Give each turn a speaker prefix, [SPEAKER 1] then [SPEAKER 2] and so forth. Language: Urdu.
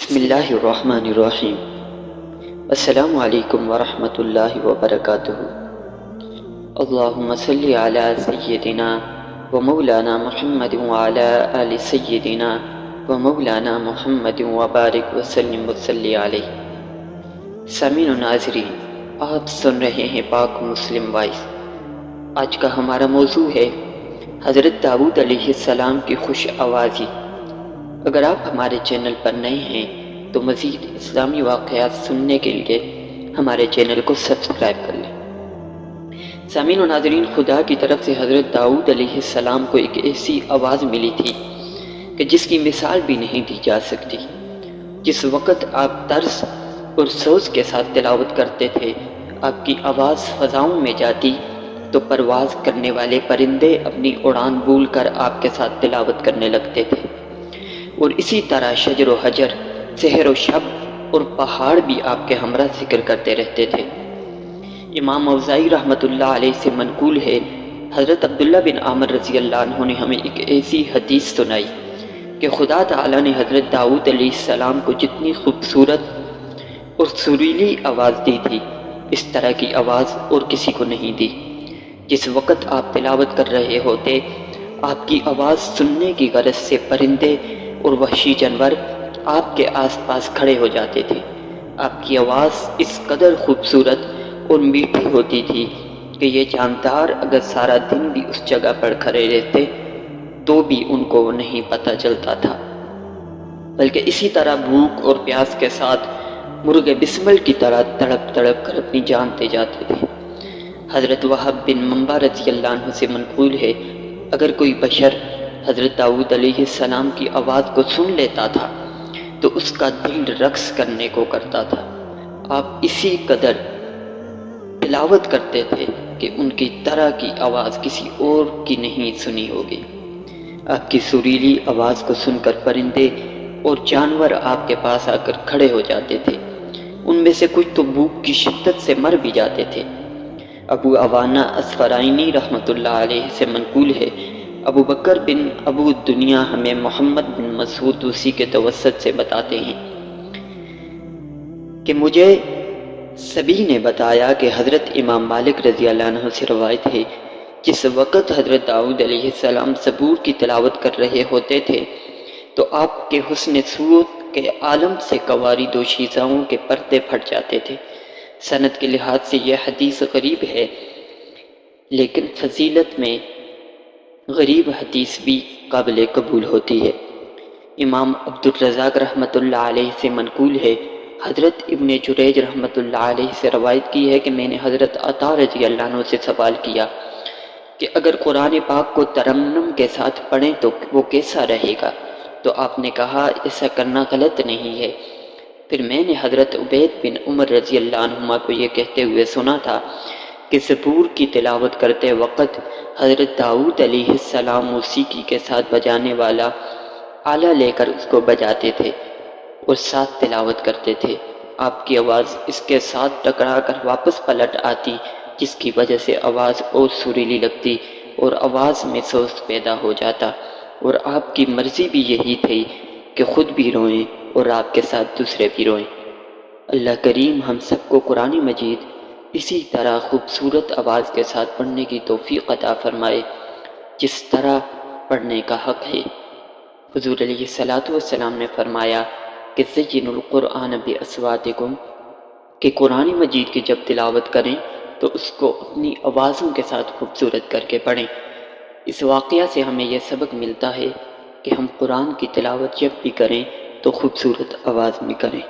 [SPEAKER 1] بسم اللہ الرحمن الرحیم۔ السلام علیکم ورحمۃ اللہ وبرکاتہ۔ اللہم صلی علی سیدنا و مولانا محمد وعلی آل سیدنا و مولانا محمد وبارک وسلم وصلی علیہ۔ سامعین و ناظرین، آپ سن رہے ہیں پاک مسلم وائس۔ آج کا ہمارا موضوع ہے حضرت داؤد علیہ السلام کی خوش آوازی۔ اگر آپ ہمارے چینل پر نئے ہیں تو مزید اسلامی واقعات سننے کے لیے ہمارے چینل کو سبسکرائب کر لیں۔ سامعین و ناظرین، خدا کی طرف سے حضرت داؤد علیہ السلام کو ایک ایسی آواز ملی تھی کہ جس کی مثال بھی نہیں دی جا سکتی۔ جس وقت آپ طرز اور سوز کے ساتھ تلاوت کرتے تھے، آپ کی آواز فضاؤں میں جاتی تو پرواز کرنے والے پرندے اپنی اڑان بھول کر آپ کے ساتھ تلاوت کرنے لگتے تھے، اور اسی طرح شجر و حجر، سحر و شب اور پہاڑ بھی آپ کے ہمراہ ذکر کرتے رہتے تھے۔ امام اوزاعی رحمۃ اللہ علیہ سے منقول ہے، حضرت عبداللہ بن عامر رضی اللہ عنہ نے ہمیں ایک ایسی حدیث سنائی کہ خدا تعالیٰ نے حضرت داؤد علیہ السلام کو جتنی خوبصورت اور سریلی آواز دی تھی، اس طرح کی آواز اور کسی کو نہیں دی۔ جس وقت آپ تلاوت کر رہے ہوتے، آپ کی آواز سننے کی غرض سے پرندے اور وحشی جانور آپ کے آس پاس کھڑے ہو جاتے تھے۔ آپ کی آواز اس قدر خوبصورت اور میٹھی ہوتی تھی کہ یہ جاندار اگر سارا دن بھی اس جگہ پر کھڑے رہتے تو بھی ان کو نہیں پتہ چلتا تھا، بلکہ اسی طرح بھوک اور پیاس کے ساتھ مرغ بسمل کی طرح تڑپ تڑپ کر اپنی جان دے جاتے تھے۔ حضرت وہب بن منبع رضی اللہ عنہ سے منقول ہے، اگر کوئی بشر حضرت داؤد علیہ السلام کی آواز کو سن لیتا تھا تو اس کا دل رقص کرنے کو کرتا تھا۔ آپ اسی قدر تلاوت کرتے تھے کہ ان کی طرح کی آواز کسی اور کی نہیں سنی ہوگی۔ آپ کی سریلی آواز کو سن کر پرندے اور جانور آپ کے پاس آ کر کھڑے ہو جاتے تھے۔ ان میں سے کچھ تو بھوک کی شدت سے مر بھی جاتے تھے۔ ابو عوانہ اصفرائینی رحمۃ اللہ علیہ سے منقول ہے، ابو بکر بن ابو دنیا ہمیں محمد بن مسعود دوسی کے توسط سے بتاتے ہیں کہ مجھے سبی نے بتایا کہ حضرت امام مالک رضی اللہ عنہ سے روایت ہے، جس وقت حضرت داؤد علیہ السلام زبور کی تلاوت کر رہے ہوتے تھے تو آپ کے حسن صورت کے عالم سے قواری دوشیزاؤں کے پردے پھٹ جاتے تھے۔ سند کے لحاظ سے یہ حدیث غریب ہے، لیکن فضیلت میں غریب حدیث بھی قابل قبول ہوتی ہے۔ امام عبدالرزاق رحمۃ اللہ علیہ سے منقول ہے، حضرت ابن جریج رحمۃ اللہ علیہ سے روایت کی ہے کہ میں نے حضرت عطا رضی اللہ عنہ سے سوال کیا کہ اگر قرآن پاک کو ترنم کے ساتھ پڑھیں تو وہ کیسا رہے گا؟ تو آپ نے کہا ایسا کرنا غلط نہیں ہے۔ پھر میں نے حضرت عبید بن عمر رضی اللہ عنہما کو یہ کہتے ہوئے سنا تھا کہ زبور کی تلاوت کرتے وقت حضرت داؤد علیہ السلام موسیقی کے ساتھ بجانے والا آلہ لے کر اس کو بجاتے تھے اور ساتھ تلاوت کرتے تھے۔ آپ کی آواز اس کے ساتھ ٹکرا کر واپس پلٹ آتی، جس کی وجہ سے آواز اور سریلی لگتی اور آواز میں سوز پیدا ہو جاتا، اور آپ کی مرضی بھی یہی تھی کہ خود بھی روئیں اور آپ کے ساتھ دوسرے بھی روئیں۔ اللہ کریم ہم سب کو قرآن مجید اسی طرح خوبصورت آواز کے ساتھ پڑھنے کی توفیق عطا فرمائے جس طرح پڑھنے کا حق ہے۔ حضور علیہ الصلوۃ والسلام نے فرمایا کہ زینوا القرآن باصواتکم، کہ قرآن مجید کی جب تلاوت کریں تو اس کو اپنی آوازوں کے ساتھ خوبصورت کر کے پڑھیں۔ اس واقعہ سے ہمیں یہ سبق ملتا ہے کہ ہم قرآن کی تلاوت جب بھی کریں تو خوبصورت آواز میں کریں۔